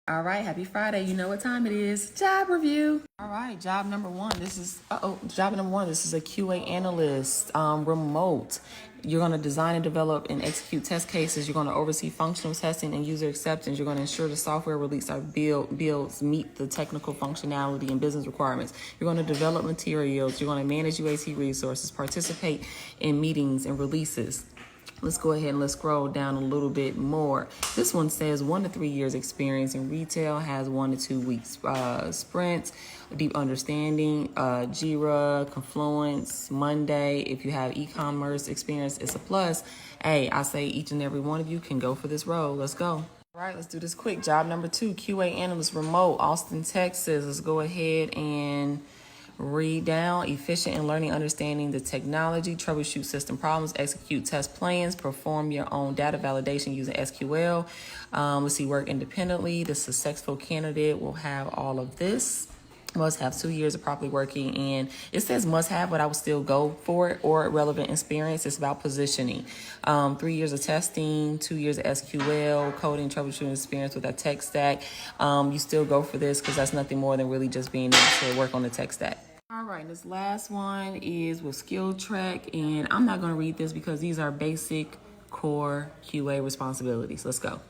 All right, happy Friday. You know what time it is. Job review. All right, job number one. Job number one. This is a QA analyst, remote. You're going to design and develop and execute test cases. You're going to oversee functional testing and user acceptance. You're going to ensure the software released are builds meet the technical functionality and business requirements. You're going to develop materials. You're going to manage UAT resources, participate in meetings and releases. Let's go ahead and let's scroll down a little bit more. This one says 1 to 3 years experience in retail, has 1 to 2 weeks sprints, deep understanding, Jira, Confluence, Monday. If you have e-commerce experience, it's a plus. Hey, I say each and every one of you can go for this role. Let's go. All right, let's do this quick. Job number 2, QA analyst, remote, Austin, Texas. Let's go ahead and read down. Efficient in learning, understanding the technology, troubleshoot system problems, execute test plans, perform your own data validation using SQL. Let's see, work independently. The successful candidate will have all of this. Must have 2 years of properly working, and it says must have, but I would still go for it, or relevant experience. It's about positioning. 3 years of testing, 2 years of SQL, coding, troubleshooting experience with that tech stack. You still go for this because that's nothing more than really just being able to work on the tech stack. All right, this last one is with Skill Track, and I'm not going to read this because these are basic core QA responsibilities. Let's go.